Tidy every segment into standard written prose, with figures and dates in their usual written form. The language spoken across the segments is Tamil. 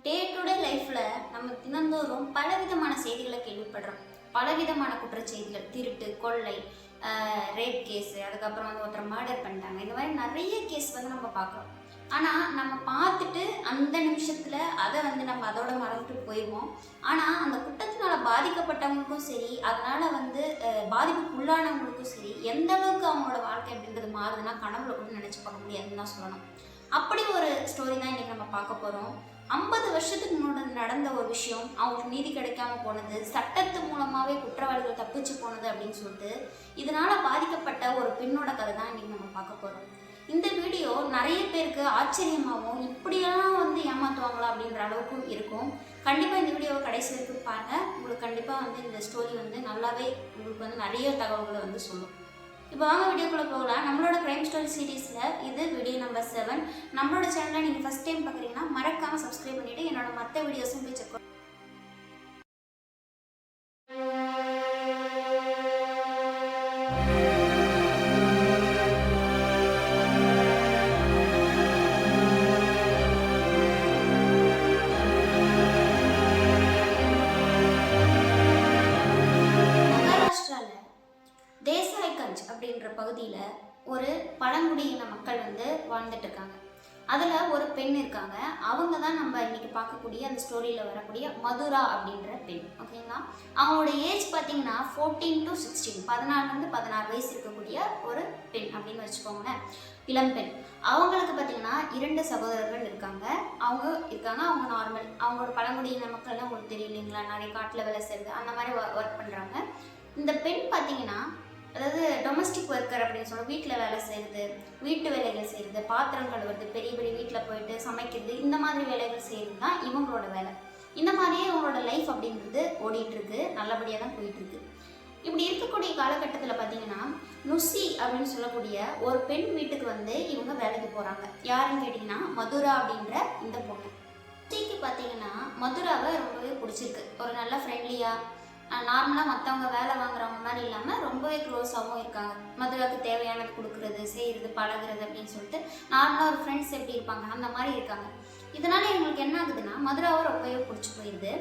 டே டு டே லைஃப்பில் நம்ம தினந்தோறும் பலவிதமான செய்திகளை கேள்விப்படுறோம். பலவிதமான குற்றச்செய்திகள், திருட்டு, கொள்ளை, ரேப் கேஸு, அதுக்கப்புறம் வந்து ஒருத்தர் மர்டர் பண்ணிட்டாங்க. இந்த மாதிரி நிறைய கேஸ் வந்து நம்ம பார்க்குறோம். ஆனால் நம்ம பார்த்துட்டு அந்த நிமிஷத்தில் அதை வந்து நம்ம அதோட மறந்துட்டு போயிடுவோம். ஆனால் அந்த குற்றத்தினால் பாதிக்கப்பட்டவங்களுக்கும் சரி, அதனால் வந்து பாதிப்புக்கு உள்ளானவங்களுக்கும் சரி, எந்த அளவுக்கு அவங்களோட வாழ்க்கை அப்படின்றது மாறுதுன்னா கனவுல கூட நினச்சி பார்க்க முடியாதுன்னு தான் சொல்லணும். அப்படி ஒரு ஸ்டோரி தான் இன்றைக்கி நம்ம பார்க்க போகிறோம். 50 வருஷத்துக்கு முன்னாடி நடந்த ஒரு விஷயம், அவங்களுக்கு நீதி கிடைக்காம போனது, சட்டத்து மூலமாகவே குற்றவாளிகள் தப்பிச்சு போனது அப்படின்னு சொல்லிட்டு இதனால் பாதிக்கப்பட்ட ஒரு பெண்ணோட கதை தான் இன்றைக்கி நம்ம பார்க்க போகிறோம். இந்த வீடியோ நிறைய பேருக்கு ஆச்சரியமாகவும் இப்படியெல்லாம் வந்து ஏமாற்றுவாங்களா அப்படின்ற அளவுக்கும் இருக்கும். கண்டிப்பாக இந்த வீடியோவை கடைசி வரைக்கும் பாருங்கள். உங்களுக்கு கண்டிப்பாக வந்து இந்த ஸ்டோரி வந்து நல்லாவே உங்களுக்கு வந்து நிறைய தகவல்களை வந்து சொல்லும். இப்போ வாங்க வீடியோக்குள்ளே போகலாம். நம்மளோட க்ரைம் ஸ்டோரி சீரீஸில் இது வீடியோ நம்பர் 7. நம்மளோட சேனலை நீங்கள் ஃபஸ்ட் டைம் பார்க்குறீங்கன்னா மறக்காமல் சப்ஸ்கிரைப் பண்ணிவிட்டு என்னோட மற்ற வீடியோஸும் போய் செக் பண்ணுங்க. தேசாய்கஞ்ச் அப்படின்ற பகுதியில் ஒரு பழங்குடியின மக்கள் வந்து வாழ்ந்துட்டு இருக்காங்க. அதில் ஒரு பெண் இருக்காங்க. அவங்க தான் நம்ம இன்னைக்கு பார்க்கக்கூடிய அந்த ஸ்டோரியில் வரக்கூடிய மதுரா அப்படின்ற பெண். ஓகேங்களா? அவங்களோட ஏஜ் பார்த்தீங்கன்னா 14 to 16, 14 to 16 வயசு இருக்கக்கூடிய ஒரு பெண் அப்படின்னு வச்சுக்கோங்களேன், இளம்பெண். அவங்களுக்கு பார்த்தீங்கன்னா 2 சகோதரர்கள் இருக்காங்க. அவங்க நார்மல், அவங்களோட பழங்குடியின மக்கள்லாம் உங்களுக்கு தெரியும் இல்லைங்களா, நிறைய காட்டில் வேலை செய்யுது, அந்த மாதிரி ஒர்க் பண்ணுறாங்க. இந்த பெண் பார்த்தீங்கன்னா, அதாவது டொமஸ்டிக் ஒர்க்கர் அப்படின்னு சொல்ல, வீட்டில் வேலை செய்கிறது, வீட்டு வேலைகள் செய்கிறது, பாத்திரம் கழுவுறது, பெரிய பெரிய வீட்டில் போயிட்டு சமைக்கிறது, இந்த மாதிரி வேலைகள் செய்கிறது தான் இவங்களோட வேலை. இந்த மாதிரியே இவங்களோட லைஃப் அப்படின்றது ஓடிட்டுருக்கு, நல்லபடியாக தான் போயிட்டுருக்கு. இப்படி இருக்கக்கூடிய காலகட்டத்தில் பார்த்தீங்கன்னா, நுசி அப்படின்னு சொல்லக்கூடிய ஒரு பெண் வீட்டுக்கு வந்து இவங்க வேலைக்கு போகிறாங்க. யாருன்னு கேட்டிங்கன்னா மதுரா அப்படின்ற இந்த பொண்ணு. நுசிக்கு பார்த்தீங்கன்னா மதுராவை ரொம்பவே பிடிச்சிருக்கு. ஒரு நல்ல ஃப்ரெண்ட்லியாக, நார்மலாக மற்றவங்க வேலை வாங்குறவங்க மாதிரி இல்லாமல் ரொம்பவே க்ளோஸாகவும் இருக்காங்க. மதுராவுக்கு தேவையானது கொடுக்குறது, செய்கிறது, பழகிறது அப்படின்னு சொல்லிட்டு நார்மலாக ஒரு ஃப்ரெண்ட்ஸ் எப்படி இருப்பாங்க அந்த மாதிரி இருக்காங்க. இதனால் இவங்களுக்கு என்ன ஆகுதுன்னா மதுராவை ரொம்பவே பிடிச்சி போயிடுது.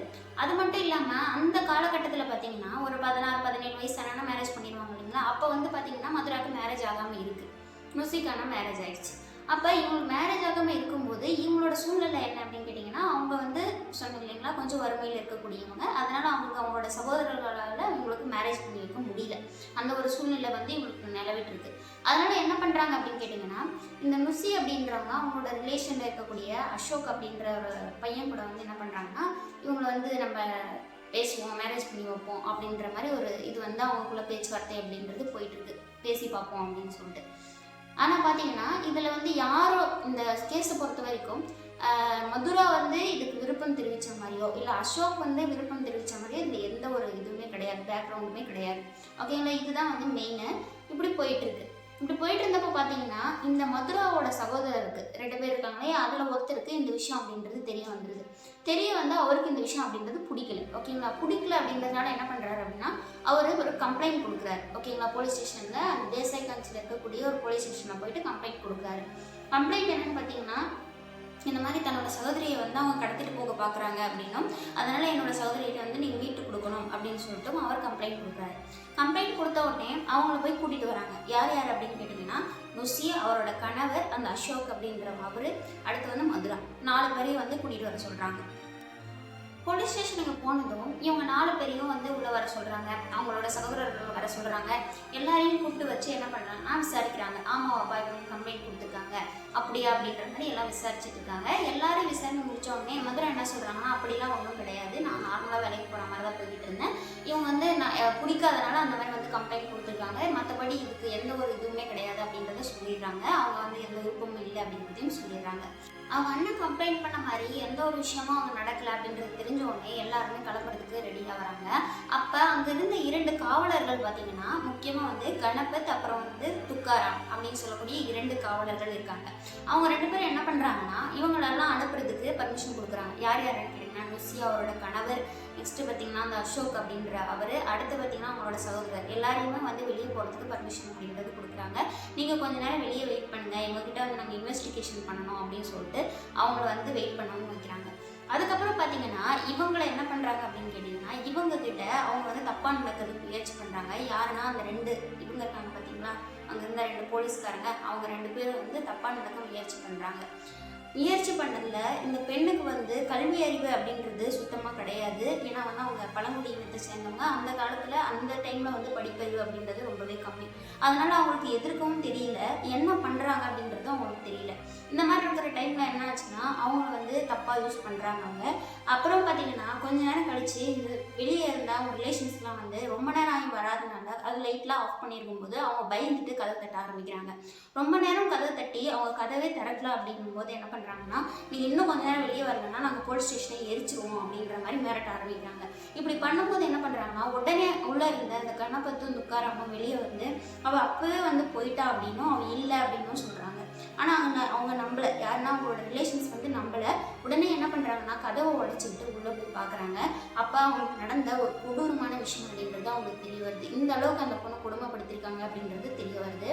அது மட்டும் இல்லாமல் அந்த காலகட்டத்தில் பார்த்தீங்கன்னா ஒரு 16, 17 வயசு ஆனால் மேரேஜ் பண்ணிடுவாங்க இல்லைங்களா. அப்போ வந்து பார்த்தீங்கன்னா மதுராவுக்கு மேரேஜ் ஆகாமல் இருக்குது, நுசிக்கான மேரேஜ் ஆகிடுச்சு. அப்போ இவங்களுக்கு மேரேஜ் ஆகாமல் இருக்கும்போது இவங்களோட சூழ்நிலை என்ன அப்படின்னு கேட்டிங்கன்னா, அவங்க வந்து சொன்னது இல்லைங்களா, கொஞ்சம் வறுமையில் இருக்கக்கூடியவங்க. அதனால் அவங்களோட சகோதரர்களால் இவங்களுக்கு மேரேஜ் பண்ணி வைக்க முடியல. அந்த ஒரு சூழ்நிலை வந்து இவங்களுக்கு நிலவிட்டுருக்கு. அதனால் என்ன பண்ணுறாங்க அப்படின்னு கேட்டிங்கன்னா, இந்த நுசி அப்படின்றவங்க அவங்களோட ரிலேஷனில் இருக்கக்கூடிய அசோக் அப்படின்ற ஒரு பையன் கூட வந்து என்ன பண்ணுறாங்கன்னா, இவங்களை வந்து நம்ம பேசுவோம், மேரேஜ் பண்ணி வைப்போம் அப்படின்ற மாதிரி ஒரு இது வந்து அவங்களுக்குள்ள பேச்சுவார்த்தை அப்படின்றது போயிட்டுருக்கு, பேசி பார்ப்போம் அப்படின்னு சொல்லிட்டு. ஆனால் பார்த்தீங்கன்னா இதில் வந்து யாரோ இந்த கேஸை பொறுத்த வரைக்கும் மதுரா வந்து இதுக்கு விருப்பம் தெரிவித்த மாதிரியோ இல்லை அசோக் வந்து விருப்பம் தெரிவித்த மாதிரியோ இதில் எந்த ஒரு இதுவுமே கிடையாது, பேக்ரவுண்டுமே கிடையாது. ஓகேங்களா? இதுதான் வந்து மெயினு. இப்படி போயிட்டுருக்கு. இப்படி போயிட்டு இருந்தப்போ பார்த்தீங்கன்னா இந்த மதுராவோட சகோதரருக்கு 2 பேர் இருக்காங்களே, அதில் ஒருத்தருக்கு இந்த விஷயம் அப்படின்றது தெரிய வந்துடுது. தெரிய வந்து அவருக்கு இந்த விஷயம் அப்படின்றது பிடிக்கல. ஓகேங்களா? பிடிக்கல அப்படின்றதுனால என்ன பண்ணுறாரு அப்படின்னா, அவர் ஒரு கம்ப்ளைண்ட் கொடுக்குறாரு. ஓகேங்களா? போலீஸ் ஸ்டேஷனில், அந்த தேசாய்கஞ்சில் இருக்கக்கூடிய ஒரு போலீஸ் ஸ்டேஷனில் போயிட்டு கம்ப்ளைண்ட் கொடுக்குறாரு. கம்ப்ளைண்ட் என்னென்னு பார்த்தீங்கன்னா, இந்த மாதிரி தன்னோட சகோதரியை வந்து அவங்க கடத்திட்டு போக பார்க்குறாங்க அப்படின்னும், அதனால் என்னோட சகோதரியை வந்து நீங்கள் மீட்டு கொடுக்கணும் அப்படின்னு சொல்லிட்டு அவர் கம்ப்ளைண்ட் கொடுக்குறாரு. கம்ப்ளைண்ட் கொடுத்த உடனே அவங்கள போய் கூட்டிகிட்டு வராங்க. யார் யார் அப்படின்னு கேட்டிங்கன்னா, நுசி, அவரோட கணவர் அந்த அசோக் அப்படின்ற அவர், அடுத்து வந்து மதுரா, 4 பேரையும் வந்து கூட்டிகிட்டு வர சொல்கிறாங்க. போலீஸ் ஸ்டேஷனுக்கு போனதும் இவங்க 4 பேரையும் வந்து உள்ளே வர சொல்கிறாங்க. அவங்களோட சகோதரர்கள் வர சொல்கிறாங்க. எல்லாரையும் கூப்பிட்டு வச்சு என்ன பண்ணுறாங்கன்னா விசாரிக்கிறாங்க. ஆமாம் அப்பா, இவங்க கம்ப்ளைண்ட் கொடுத்துருக்காங்க அப்படியா அப்படின்ற மாதிரி எல்லாம் விசாரிச்சுட்டு இருக்காங்க. எல்லாரும் விசாரணை முடித்தோடனே மதுரை என்ன சொல்கிறாங்கன்னா, அப்படிலாம் ஒன்றும் கிடையாது, நான் நார்மலாக வேலைக்கு போகிற மாதிரி தான் போய்கிட்டு இருந்தேன், இவங்க வந்து நான் பிடிக்காதனால அந்த மாதிரி வந்து கம்ப்ளைண்ட் கொடுத்துருக்காங்க, மற்றபடி இதுக்கு எந்த ஒரு இதுவுமே கிடையாது அப்படின்றத சொல்லிடுறாங்க. அவங்க வந்து எந்த விருப்பமும் இல்லை அப்படின்றதையும் சொல்லிடுறாங்க. அவங்க அண்ணன் கம்ப்ளைண்ட் பண்ண மாதிரி எந்த ஒரு விஷயமும் அவங்க நடக்கலை அப்படின்றது தெரிஞ்ச உடனே எல்லாருமே கிளம்புறதுக்கு ரெடியாக வராங்க. அப்போ அங்கே இருந்த 2 காவலர்கள் பார்த்தீங்கன்னா, முக்கியமாக வந்து கணபத் அப்புறம் வந்து துக்காராம் அப்படின்னு சொல்லக்கூடிய 2 காவலர்கள் இருக்காங்க. அவங்க 2 பேரும் என்ன பண்ணுறாங்கன்னா, இவங்களெல்லாம் அனுப்புறதுக்கு பர்மிஷன் கொடுக்குறாங்க. யார் யாருன்னு கேட்டிங்கன்னா, நுசி அவரோட கணவர், நெக்ஸ்ட்டு பார்த்திங்கன்னா அந்த அசோக் அப்படின்ற அவர், அடுத்து பார்த்திங்கன்னா அவங்களோட சகோதரர், எல்லாரையுமே வந்து வெளியே போகிறதுக்கு பர்மிஷன் அப்படின்றது கொடுக்குறாங்க. நீங்கள் கொஞ்ச நேரம் வெளியே வெயிட் பண்ணுங்கள், எங்ககிட்ட வந்து நாங்கள் இன்வெஸ்டிகேஷன் பண்ணணும் அப்படின்னு சொல்லிட்டு அவங்கள வந்து வெயிட் பண்ணவும் வைக்கிறாங்க. அதுக்கப்புறம் பார்த்தீங்கன்னா இவங்களை என்ன பண்ணுறாங்க அப்படின்னு கேட்டிங்கன்னா, இவங்க கிட்ட அவங்க வந்து தப்பாக நடக்கிறதுக்கு முயற்சி பண்ணுறாங்க. யாருன்னா அந்த 2 இவங்க இருக்காங்க பார்த்தீங்களா, அங்கே இருந்த 2 போலீஸ்காரங்க, அவங்க 2 பேரும் வந்து தப்பாக நடக்க முயற்சி பண்ணுறாங்க. முயற்சி பண்ணதில் இந்த பெண்ணுக்கு வந்து கல்வி அறிவு அப்படின்றது சுத்தமாக கிடையாது. ஏன்னா வந்து அவங்க பழங்குடியினத்தை சேர்ந்தவங்க. அந்த காலத்தில் அந்த டைமில் வந்து படிப்பறிவு அப்படின்றது ரொம்பவே கம்மி. அதனால் அவங்களுக்கு எதிர்க்கவும் தெரியல, என்ன பண்ணுறாங்க அப்படின்றது அவங்களுக்கு தெரியல. இந்த மாதிரி இருக்கிற டைமில் என்ன ஆச்சுன்னா அவங்க வந்து தப்பாக யூஸ் பண்ணுறாங்க அவங்க. அப்புறம் பார்த்தீங்கன்னா கொஞ்ச நேரம் கழித்து இந்த வெளியே இருந்த அவங்க ரிலேஷன்ஸ்லாம் வந்து ரொம்ப நேரம் ஆகி வராதனால அது லைட்லாம் ஆஃப் பண்ணியிருக்கும்போது அவங்க பயந்துட்டு கதவை தட்ட ஆரம்பிக்கிறாங்க. ரொம்ப நேரம் கதவை தட்டி அவங்க கதவே திறக்கல அப்படிங்கும்போது என்ன பண்ணுறாங்கன்னா, நீங்கள் இன்னும் கொஞ்ச நேரம் வெளியே வரலன்னா நாங்கள் போலீஸ் ஸ்டேஷனை எரிச்சிருவோம் அப்படின்ற மாதிரி மிரட்ட ஆரம்பிக்கிறாங்க. இப்படி பண்ணும்போது என்ன பண்ணுறாங்கன்னா, உடனே உள்ளே இருந்த அந்த கணபத்து துக்காராம வெளியே வந்து அவள் அப்போவே வந்து போயிட்டா அப்படின்னும் அவள் இல்லை அப்படின்னும் சொல்கிறாங்க. ஆனால் அவங்க நம்பலை. யாருன்னா அவங்களோட ரிலேஷன்ஸ் வந்து நம்பலை. உடனே என்ன பண்ணுறாங்கன்னா கதவை உடைச்சிக்கிட்டு உள்ளே போய் பார்க்குறாங்க. அப்போ அவங்களுக்கு நடந்த ஒரு கொடூரமான விஷயம் அப்படின்றது அவங்களுக்கு தெரிய வருது. இந்த அளவுக்கு அந்த பொண்ணை கொடுமைப்படுத்திருக்காங்க அப்படின்றது தெரிய வருது.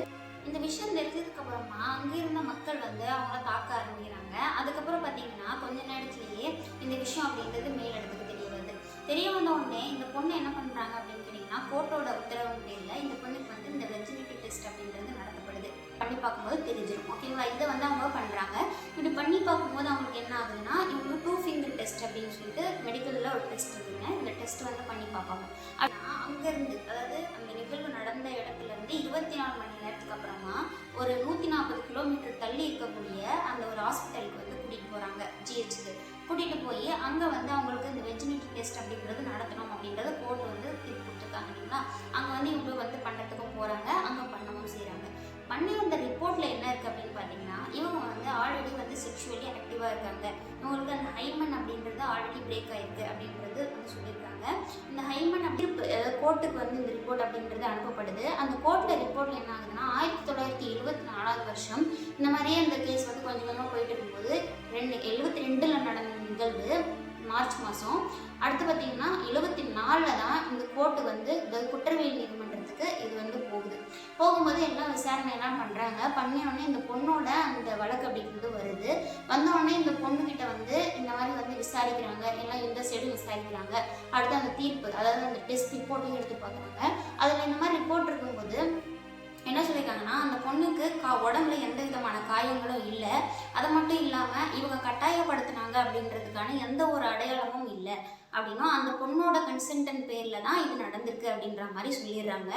இந்த விஷயம் தெரிஞ்சதுக்கு அப்புறமா அங்கே இருந்த மக்கள் வந்து அவங்கள தாக்க ஆரம்பிக்கிறாங்க. அதுக்கப்புறம் பார்த்தீங்கன்னா கொஞ்ச நேரத்திலேயே இந்த விஷயம் அப்படின்றது மேலிடத்துக்கு தெரிய வருது. தெரிய வந்த உடனே இந்த பொண்ணு என்ன பண்ணுறாங்க அப்படின்னு கேட்டிங்கன்னா, கோர்ட்டோட உத்தரவு பேரில் இந்த பொண்ணுக்கு வந்து இந்த வெர்ஜினிட்டி டெஸ்ட் அப்படின்றது நடத்தப்படுது. பண்ணி பார்க்கும்போது தெரிஞ்சிடும். ஓகேங்களா, இதை வந்து அவங்க பண்ணுறாங்க. இப்படி பண்ணி பார்க்கும்போது அவங்களுக்கு என்ன ஆகுதுன்னா, இவங்க 2 ஃபிங்கர் டெஸ்ட் அப்படின்னு சொல்லிட்டு மெடிக்கலில் ஒரு டெஸ்ட் இருக்குங்க. இந்த டெஸ்ட் வந்து பண்ணி பார்ப்பாங்க. ஆனால் அங்கேருந்து, அதாவது அந்த நிகழ்வு நடந்த இடத்துலேருந்து 24 மணி நேரத்துக்கு அப்புறமா ஒரு 140 கிலோமீட்டர் தள்ளி இருக்கக்கூடிய அந்த ஒரு ஹாஸ்பிட்டலுக்கு வந்து கூட்டிகிட்டு போகிறாங்க, ஜிஹெச்சுக்கு. கூட்டிகிட்டு போய் அங்கே வந்து அவங்களுக்கு இந்த வெர்ஜினிட்டி டெஸ்ட் அப்படிங்கிறது நடத்தணும் அப்படின்றது கோர்ட் வந்து தீர்ப்பு கொடுத்துருக்காங்க இல்லைங்களா. அங்கே வந்து இவங்க வந்து பண்ணுறதுக்கும் போகிறாங்க, அங்கே பண்ணவும் செய்கிறாங்க. பண்ணி வந்த ரிப்போர்ட்டில் என்ன இருக்குது அப்படின்னு பார்த்தீங்கன்னா, இவங்க வந்து ஆல்ரெடி வந்து செக்ஷுவலி ஆக்டிவாக இருக்காங்க. இவங்களுக்கு அந்த ஹைமன் அப்படின்றது ஆல்ரெடி பிரேக் ஆகிருக்கு அப்படின்றது வந்து சொல்லியிருக்காங்க. இந்த ஹைமன் அப்படி கோர்ட்டுக்கு வந்து இந்த ரிப்போர்ட் அப்படின்றது அனுப்பப்படுது. அந்த கோர்ட்டில் ரிப்போர்ட்டில் என்ன ஆகுதுன்னா, 1974 வருஷம் இந்த மாதிரியே இந்த கேஸ் வந்து கொஞ்சம் கொஞ்சமாக போயிட்டு இருக்கும்போது 72 நடந்த நிகழ்வு மார்ச் மாதம். அடுத்து பார்த்தீங்கன்னா 74 தான் இந்த கோர்ட்டு வந்து குற்றவியல் நீதிமன்றத்துக்கு இது வந்து போகும்போது எல்லாம் விசாரணை எல்லாம் பண்ணுறாங்க. பண்ணினோடனே இந்த பொண்ணோட அந்த வழக்கு அப்படிங்கிறது வருது. வந்தோடனே இந்த பொண்ணுக்கிட்ட வந்து இந்த மாதிரி வந்து விசாரிக்கிறாங்க, எல்லாம் இந்த சைடும் விசாரிக்கிறாங்க. அடுத்து அந்த தீர்ப்பு, அதாவது அந்த டெஸ்ட் ரிப்போர்ட்டையும் எடுத்து பார்க்குறாங்க. அதில் இந்த மாதிரி ரிப்போர்ட் இருக்கும்போது என்ன சொல்லியிருக்காங்கன்னா, அந்த பொண்ணுக்கு உடம்புல எந்த விதமான காயங்களும் இல்லை. அது மட்டும் இல்லாமல் இவங்க கட்டாயப்படுத்தினாங்க அப்படின்றதுக்கான எந்த ஒரு அடையாளமும் இல்லை அப்படின்னும், அந்த பொண்ணோட கன்சென்டன் பேரில் தான் இது நடந்திருக்கு அப்படின்ற மாதிரி சொல்லிடுறாங்க.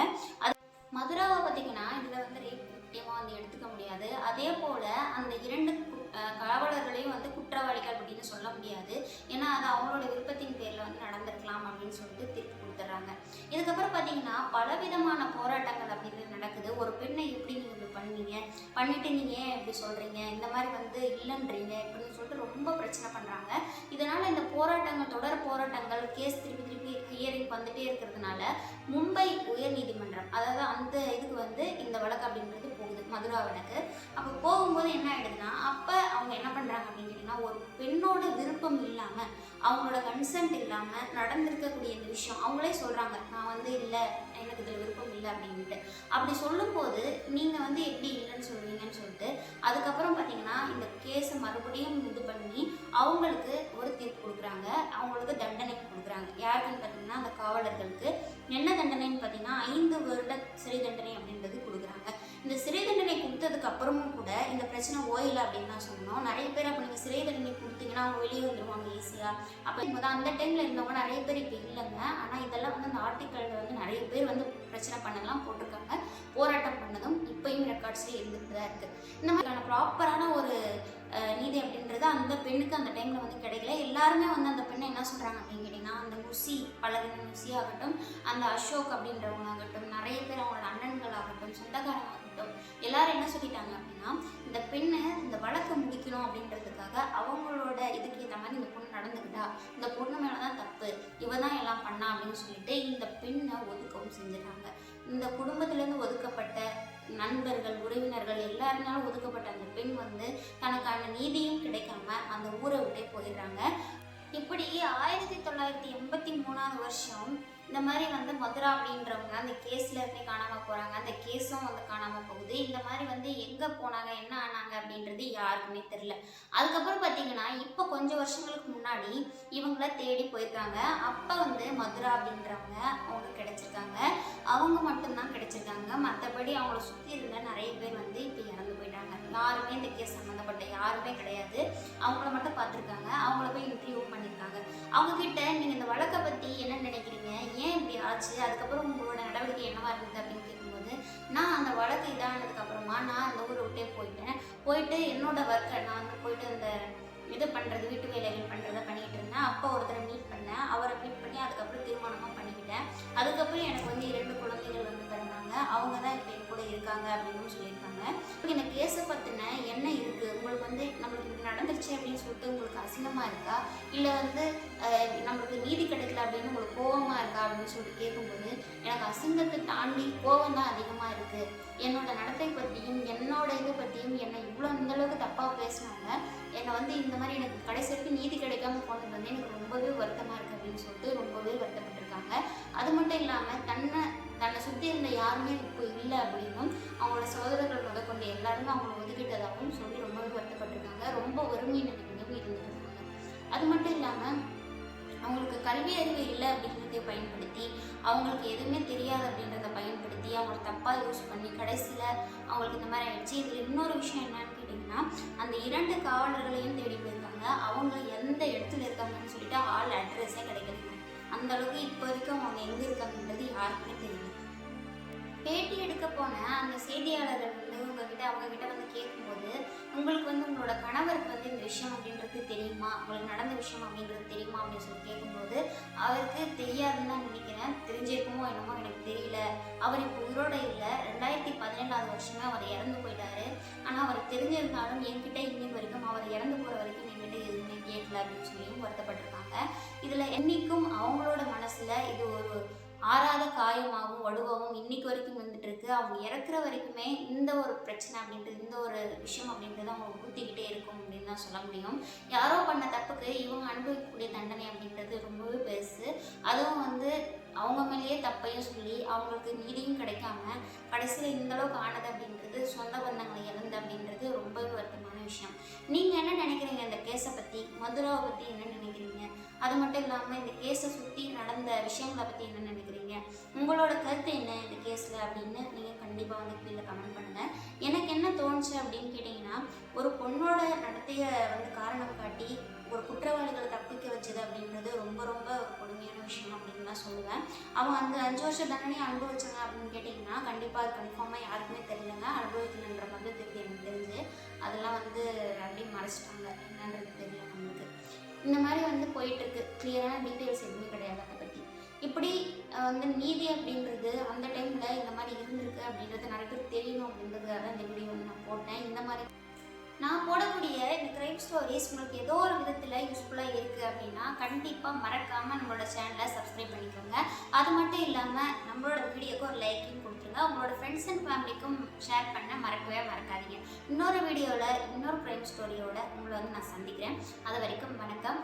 மதுராவை பார்த்தீங்கன்னா இதில் வந்து ரேப் விக்டிமாக வந்து எடுத்துக்க முடியாது. அதே போல் அந்த 2 காவலர்களையும் வந்து குற்றவாளிகள் அப்படின்னு சொல்ல முடியாது. ஏன்னா அது அவங்களோட விருப்பத்தின் பேரில் வந்து நடந்திருக்கலாம் அப்படின்னு சொல்லிட்டு தீர்ப்பு கொடுத்துட்றாங்க. இதுக்கப்புறம் பார்த்தீங்கன்னா பலவிதமான போராட்டங்கள் அப்படிங்கிறது நடக்குது. ஒரு பெண்ணை எப்படி நீங்கள் இப்படி பண்ணுவீங்க, பண்ணிவிட்டு நீங்கள் ஏன் இப்படி சொல்கிறீங்க, இந்த மாதிரி வந்து இல்லைன்றீங்க இப்படின்னு சொல்லிட்டு ரொம்ப பிரச்சனை பண்ணுறாங்க. இதனால் இந்த போராட்டங்கள், தொடர் போராட்டங்கள், கேஸ் திருப்பி ஹியரிங் வந்துட்டே இருக்கிறதுனால மும்பை உயர்நீதிமன்றம், அதாவது அந்த இதுக்கு வந்து இந்த வழக்கு அப்படின்றது போகுது, மதுரா வழக்கு. அப்போ போகும்போது என்ன ஆகிடுதுன்னா, அப்போ அவங்க என்ன பண்ணுறாங்க அப்படின்னு கேட்டிங்கன்னா, ஒரு பெண்ணோட விருப்பம் இல்லாமல், அவங்களோட கன்சென்ட் இல்லாமல் நடந்திருக்கக்கூடிய இந்த விஷயம் அவங்களே சொல்கிறாங்க, நான் வந்து இல்லை, எனக்கு இதில் விருப்பம் இல்லை அப்படின்ட்டு. அப்படி சொல்லும்போது நீங்கள் வந்து எப்படி இல்லைன்னு சொல்லுவீங்கன்னு சொல்லிட்டு அதுக்கப்புறம் பார்த்தீங்கன்னா இந்த கேஸை மறுபடியும் இது பண்ணி அவங்களுக்கு ஒரு தீர்ப்பு கொடுக்குறாங்க, அவங்களுக்கு தண்டனை கொடுக்குறாங்க. யாருக்குன்னு பார்த்தீங்கன்னா அந்த காவலர்களுக்கு என்ன தண்டனைன்னு பார்த்தீங்கன்னா 5 வருட சிறை தண்டனை அப்படின்றது கொடுக்குறாங்க. இந்த சிறை தண்டனை கொடுத்ததுக்கு அப்புறமும் கூட இந்த பிரச்சனை ஓயலை அப்படின்னு தான் சொன்னோம். நிறைய பேர் அப்போ நீங்கள் சிறை தண்டனை கொடுத்தீங்கன்னா அவங்க வெளியே வந்துடுவாங்க ஈஸியாக. அப்போ அந்த டைமில் இருந்தவங்க நிறைய பேர் இப்போ இல்லைங்க. ஆனால் இதெல்லாம் வந்து அந்த ஆர்டிக்கலில் வந்து நிறைய பேர் வந்து பிரச்சனை பண்ணலாம் போட்டிருக்காங்க, போராட்டம் பண்ணதும் இப்போயும் ரெக்கார்ட்ஸ்லேயே இருந்துகிட்டு தான் இருக்குது. இந்த மாதிரியான ப்ராப்பரான ஒரு நீதி அப்படின்றது அந்த பெண்ணுக்கு அந்த டைமில் வந்து கிடைக்கல. எல்லாருமே வந்து அந்த பெண்ணை என்ன சொல்கிறாங்க அப்படின்னு கேட்டிங்கன்னா, அந்த முசி பழகின முசி ஆகட்டும், அந்த அசோக் அப்படின்றவங்க ஆகட்டும், நிறைய பேர் அவங்களோட அண்ணன்கள் ஆகட்டும், சொந்தக்காரங்க ஆகட்டும், எல்லாரும் என்ன சொல்லிட்டாங்க அப்படின்னா, இந்த பெண்ணை இந்த வழக்கை முடிக்கணும் அப்படின்றதுக்காக அவங்களோட இதுக்கு ஏற்ற மாதிரி இந்த பொண்ணு நடந்துக்கிட்டா, இந்த பொண்ணு மேலே தான் தப்பு, இவ தான் எல்லாம் பண்ணா அப்படின்னு சொல்லிட்டு இந்த பெண்ணை ஒதுக்கவும் செஞ்சுட்டாங்க. இந்த குடும்பத்திலேருந்து ஒதுக்கப்பட்ட நண்பர்கள், உறவினர்கள் எல்லாருனாலும் ஒதுக்கப்பட்ட அந்த பெண் வந்து தனக்கான நீதியும் கிடைக்காம அந்த ஊரை விட்டே போயிடுறாங்க. இப்படி 1983 வருஷம் இந்த மாதிரி வந்து மதுரா அப்படின்றவங்க அந்த கேஸில் இருந்து காணாமல் போகிறாங்க, அந்த கேஸும் வந்து காணாமல் போகுது. இந்த மாதிரி வந்து எங்கே போனாங்க, என்ன ஆனாங்க அப்படின்றது யாருக்குமே தெரியல. அதுக்கப்புறம் பார்த்தீங்கன்னா இப்போ கொஞ்சம் வருஷங்களுக்கு முன்னாடி இவங்கள தேடி போயிருக்காங்க. அப்போ வந்து மதுரா அப்படின்றவங்க அவங்க கிடைச்சிருக்காங்க. அவங்க மட்டும்தான் கிடைச்சிருக்காங்க. மற்றபடி அவங்கள சுற்றி இருந்த நிறைய பேர் வந்து இப்போ இறந்து போயிட்டாங்க. யாருமே இந்த கேஸ் சம்மந்தப்பட்ட யாருமே கிடையாது. அவங்கள மட்டும் பார்த்துருக்காங்க. அவங்கள போய் இன்டர்வியூ பண்ணியிருக்காங்க. அவங்கக்கிட்ட நீங்கள் இந்த வழக்கை பற்றி என்ன நினைக்கிறீங்க, ஏன் இப்படி ஆச்சு, அதுக்கப்புறம் உங்களோட நடவடிக்கை என்னவா இருந்தது அப்படின்னு கேட்கும்போது, நான் அந்த வழக்கு இதானதுக்கப்புறமா நான் அந்த ஊரை விட்டே போயிட்டு என்னோட ஒர்க்கை நான் வந்து போயிட்டு அந்த இது பண்ணுறது, வீட்டு வேலைகள் பண்ணுறத பண்ணிகிட்டு இருந்தேன். அப்போ ஒருத்தரை மீட் பண்ணேன். அவரை மீட் பண்ணி அதுக்கப்புறம் திருமணமாக பண்ணிக்கிட்டேன். அதுக்கப்புறம் எனக்கு வந்து 2 குழந்தைகள் வந்து பிறந்தாங்க. அவங்க தான் இப்போ என் கூட இருக்காங்க அப்படின்னு சொல்லியிருக்காங்க. இந்த கேஸை பற்றின என்ன இருக்குது, உங்களுக்கு வந்து நம்மளுக்கு இப்படி நடந்துருச்சு அப்படின்னு சொல்லிட்டு உங்களுக்கு அசிங்கமாக இருக்கா, இல்லை வந்து நம்மளுக்கு நீதி கிடைக்கல அப்படின்னு உங்களுக்கு கோபமாக இருக்கா அப்படின்னு சொல்லிட்டு கேட்கும்போது, எனக்கு அசிங்கத்தை தாண்டி கோபம் தான் அதிகமாக இருக்குது. என்னோட நடத்தை பற்றியும் என்னோட இதை பற்றியும் என்னை இவ்வளோ இந்தளவுக்கு தப்பாக பேசினாங்க. என்னை வந்து இந்த மாதிரி எனக்கு கடைசி வரைக்கும் நீதி கிடைக்காம போனது வந்து எனக்கு ரொம்பவே வருத்தமாக இருக்குது அப்படின்னு சொல்லிட்டு ரொம்பவே வருத்தப்பட்டிருக்காங்க. அது மட்டும் இல்லாமல் தன்னை சுற்றி இருந்த யாருமே இப்போ இல்லை அப்படின்னும், அவங்களோட சகோதரர்கள் முதற்கொண்டு எல்லாருமே அவங்கள ஒதுக்கிட்டதாகவும் சொல்லி ரொம்பவே வருத்தப்பட்டிருக்காங்க. ரொம்ப வறுமை நிலைமையும் இருந்துருக்காங்க. அது மட்டும் இல்லாமல் அவங்களுக்கு கல்வி அறிவு இல்லை அப்படின்றதை பயன்படுத்தி, அவங்களுக்கு எதுவுமே தெரியாது அப்படின்றத பயன்படுத்தி, அவங்கள தப்பாக யூஸ் பண்ணி கடைசியில் அவங்களுக்கு இந்த மாதிரி ஆயிடுச்சு. இதில் இன்னொரு விஷயம் என்னன்னு கேட்டிங்கன்னா, அந்த 2 காவலர்களையும் தேடி போயிருக்காங்க. அவங்க எந்த இடத்துல இருக்காங்கன்னு சொல்லிட்டு ஆள் அட்ரஸே கிடைக்கலைங்க. அந்த அளவுக்கு இப்போ வரைக்கும் அவங்க எங்கே இருக்காங்கன்றது யாருக்குமே தெரியல. பேட்டி எடுக்க போன அந்த செய்தியாளர்கள் வந்து அவங்கக்கிட்ட வந்து கேட்கும்போது, உங்களுக்கு வந்து உங்களோட கணவருக்கு வந்து இந்த விஷயம் அப்படின்றது தெரியுமா, உங்களுக்கு நடந்த விஷயம் அப்படின்றது தெரியுமா அப்படின்னு சொல்லி கேட்கும்போது, அவருக்கு தெரியாதுன்னு தான் நினைக்கிறேன். தெரிஞ்சிருக்குமோ என்னமோ எனக்கு தெரியல. அவர் இப்போ உயிரோட இல்லை. 2017 வருஷமே அவர் இறந்து போயிட்டாரு. ஆனால் அவர் தெரிஞ்சிருந்தாலும் என்கிட்ட இன்னைக்கு வரைக்கும் அவர் இறந்து போகிற வரைக்கும் என்கிட்ட எதுவுமே கேட்கல அப்படின்னு சொல்லியும் வருத்தப்பட்டிருக்காங்க. இதில் என்னைக்கும் அவங்களோட மனசில் இது ஒரு ஆறாத காயமாகவும் வடுவாகவும் இன்னைக்கு வரைக்கும் வந்துட்டு இருக்கு. அவங்க இறக்குற வரைக்குமே இந்த ஒரு பிரச்சனை அப்படின்றது, இந்த ஒரு விஷயம் அப்படின்றது அவங்க ஊற்றிக்கிட்டே இருக்கும் அப்படின்னு தான் சொல்ல முடியும். யாரோ பண்ண தப்புக்கு இவங்க அனுபவிக்கக்கூடிய தண்டனை அப்படின்றது ரொம்பவே பெருசு. அதுவும் வந்து அவங்க மேலேயே தப்பையும் சொல்லி அவங்களுக்கு நீதியும் கிடைக்காம கடைசியில் இந்தளவுக்கு ஆனது அப்படின்றது, சொந்த பந்தங்களை இழந்து அப்படின்றது ரொம்பவே வருத்தமான விஷயம். நீங்கள் என்ன நினைக்கிறீங்க இந்த கேஸை பற்றி, மதுராவை பற்றி என்ன நினைக்கிறீங்க? அது மட்டும் இல்லாமல் இந்த கேஸை சுற்றி நடந்த விஷயங்களை பற்றி என்ன நினைக்கிறீங்க? உங்களோட கருத்து என்ன இந்த கேஸில் அப்படின்னு நீங்கள் கண்டிப்பாக வந்து கீழே கமெண்ட் பண்ணுங்கள். எனக்கு என்ன தோணுச்சு அப்படின்னு கேட்டிங்கன்னா, ஒரு பொண்ணோட நடத்தையை வந்து காரணம் காட்டி ஒரு குற்றவாளிகளை தப்பிக்க வச்சது அப்படின்றது ரொம்ப ரொம்ப கொடுமையான விஷயம் அப்படின்னு தான் சொல்லுவேன். அவங்க அந்த 5 வருஷ தண்டனையை அனுபவிச்சாங்க அப்படின்னு கேட்டிங்கன்னா, கண்டிப்பாக அது கன்ஃபார்மாக யாருக்குமே தெரியலங்க. அனுபவிக்கணுன்ற மாதிரி தெரியுது எனக்கு தெரிஞ்சு. அதெல்லாம் வந்து அப்படியே மறைச்சிட்டாங்க, என்னன்றது தெரியல நம்மளுக்கு. இந்த மாதிரி வந்து போயிட்டுருக்கு. கிளியரான டீட்டெயில்ஸ் எதுவுமே கிடையாது அதை பற்றி. இப்படி வந்து நீதி அப்படின்றது அந்த டைமில் இந்த மாதிரி இருந்திருக்கு அப்படின்றது நிறைய பேர் தெரியணும் அப்படின்றதுக்காக தான் இந்த வீடியோ வந்து நான் போட்டேன். இந்த மாதிரி நான் போடக்கூடிய இந்த க்ரைம் ஸ்டோரிஸ் உங்களுக்கு ஏதோ ஒரு விதத்தில் யூஸ்ஃபுல்லாக இருக்குது அப்படின்னா கண்டிப்பாக மறக்காமல் நம்மளோட சேனலை சப்ஸ்கிரைப் பண்ணிக்கோங்க. அது மட்டும் இல்லாமல் நம்மளோட வீடியோக்கு ஒரு லைக்கையும் கொடுத்துருங்க. உங்களோட ஃப்ரெண்ட்ஸ் அண்ட் ஃபேமிலிக்கும் ஷேர் பண்ண மறக்கவே மறக்காதீங்க. இன்னொரு வீடியோவில் இன்னொரு க்ரைம் ஸ்டோரியோட உங்களை வந்து நான் சந்திக்கிறேன். அது வரைக்கும் வணக்கம்.